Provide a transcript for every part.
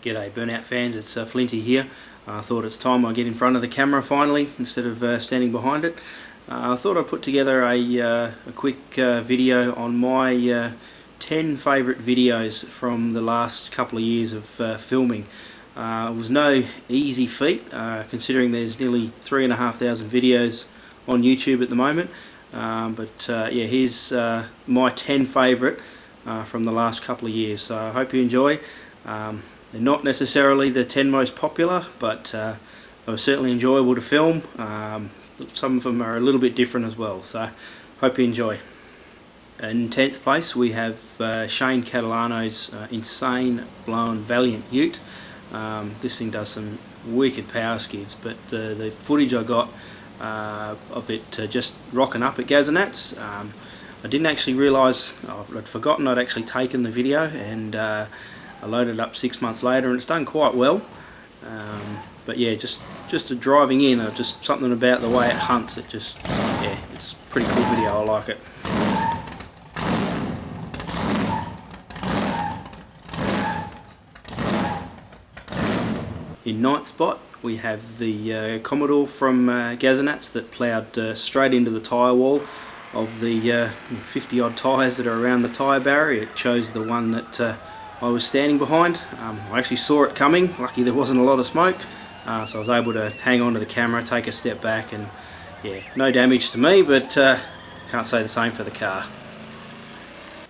G'day Burnout fans, it's Flinty here. I thought it's time I get in front of the camera finally instead of standing behind it. I thought I'd put together a quick video on my 10 favourite videos from the last couple of years of filming. It was no easy feat considering there's nearly 3,500 videos on YouTube at the moment. Yeah, here's my 10 favourite from the last couple of years, so I hope you enjoy. They're not necessarily the 10 most popular, but they were certainly enjoyable to film. Some of them are a little bit different as well, so hope you enjoy. In 10th place we have Shane Catalano's insane blown Valiant Ute. This thing does some wicked power skids, but the footage I got of it just rocking up at Gaza Nets, I didn't actually realise, I'd forgotten I'd actually taken the video, and I loaded it up 6 months later and it's done quite well. But yeah, just driving in, just something about the way it hunts, yeah, it's a pretty cool video, I like it. In 9th spot we have the Commodore from Gaza Nets that ploughed straight into the tyre wall of the 50 odd tyres that are around the tyre barrier. It chose the one that I was standing behind. I actually saw it coming, lucky there wasn't a lot of smoke, so I was able to hang on to the camera, take a step back, and yeah, no damage to me, but can't say the same for the car.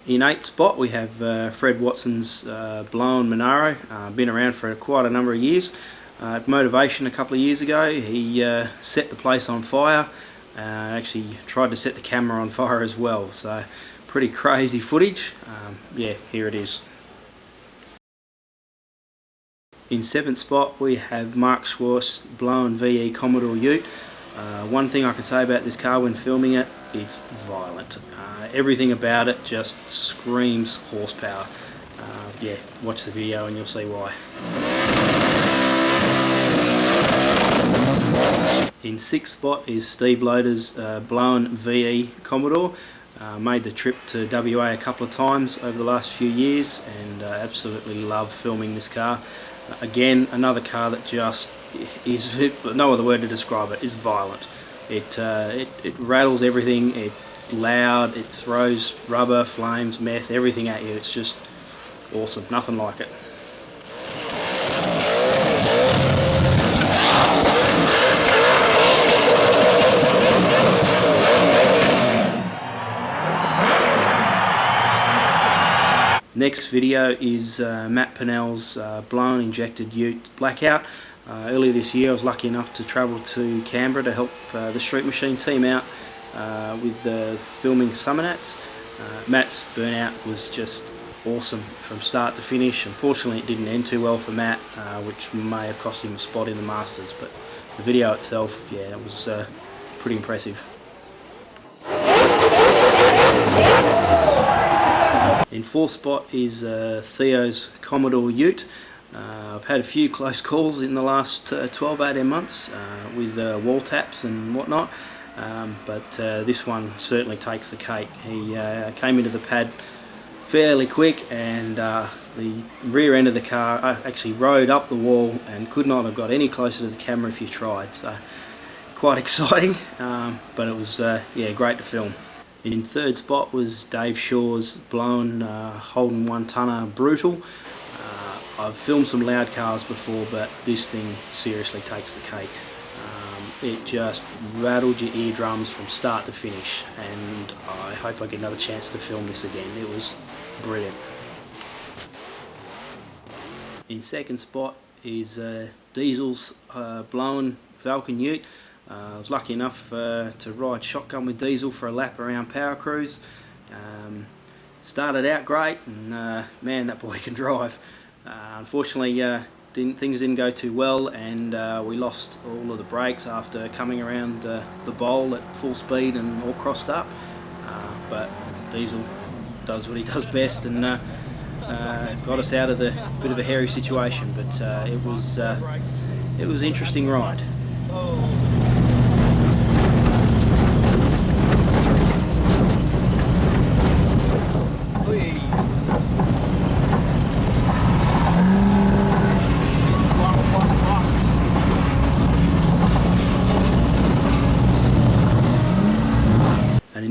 In 8th spot we have Fred Watson's blown Monaro, been around for quite a number of years. At Motivation a couple of years ago he set the place on fire, actually tried to set the camera on fire as well, so pretty crazy footage. Yeah, here it is. In 7th spot we have Mark Schwartz's blown VE Commodore Ute. One thing I can say about this car when filming it, it's violent. Everything about it just screams horsepower. Yeah, watch the video and you'll see why. In 6th spot is Steve Loader's blown VE Commodore. Made the trip to WA a couple of times over the last few years and absolutely love filming this car. Again, another car that just is, no other word to describe it, is violent. It rattles everything, it's loud, it throws rubber, flames, meth, everything at you. It's just awesome, nothing like it. Next video is Matt Pennell's blown injected Ute Blackout. Earlier this year I was lucky enough to travel to Canberra to help the Street Machine team out with filming Summer Nats. Matt's burnout was just awesome from start to finish. Unfortunately it didn't end too well for Matt, which may have cost him a spot in the Masters, but the video itself, yeah, it was pretty impressive. In 4th spot is Theo's Commodore Ute. I've had a few close calls in the last 12-18 months with wall taps and whatnot, but this one certainly takes the cake. He came into the pad fairly quick, and the rear end of the car actually rode up the wall and could not have got any closer to the camera if you tried. So quite exciting, but it was yeah, great to film. In 3rd spot was Dave Shaw's blown Holden 1-tonner Brutal. I've filmed some loud cars before, but this thing seriously takes the cake. It just rattled your eardrums from start to finish, and I hope I get another chance to film this again. It was brilliant. In 2nd spot is Diesel's blown Falcon Ute. I was lucky enough to ride shotgun with Diesel for a lap around Power Cruise. Started out great, and man, that boy can drive. Unfortunately things didn't go too well, and we lost all of the brakes after coming around the bowl at full speed and all crossed up. But Diesel does what he does best, and got us out of the bit of a hairy situation, but it was an interesting ride.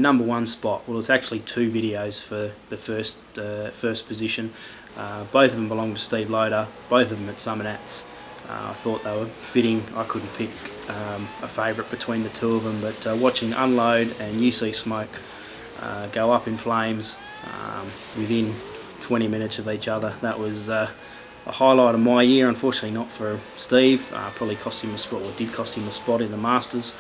number one spot. Well, it's actually two videos for the first position. Both of them belong to Steve Loader, both of them at Gaza Nets. I thought they were fitting. I couldn't pick a favourite between the two of them, but watching Unload and UC Smoke go up in flames within 20 minutes of each other, that was a highlight of my year. Unfortunately not for Steve, probably cost him a spot, or did cost him a spot in the Masters,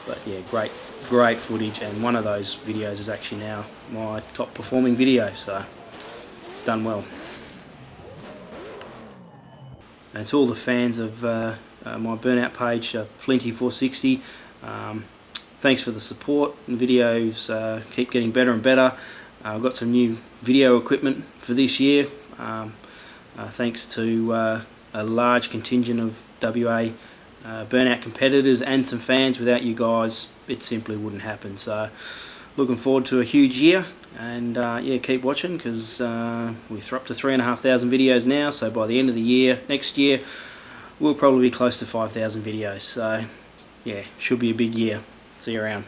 but yeah, great footage, and one of those videos is actually now my top performing video, so it's done well. And to all the fans of my burnout page, Flinty460, thanks for the support. The videos keep getting better and better. I've got some new video equipment for this year, thanks to a large contingent of WA burnout competitors and some fans. Without you guys, it simply wouldn't happen. So looking forward to a huge year, and yeah, keep watching, because we're up to 3,500 videos now, so by the end of the year, next year, we'll probably be close to 5,000 videos. So yeah, should be a big year. See you around.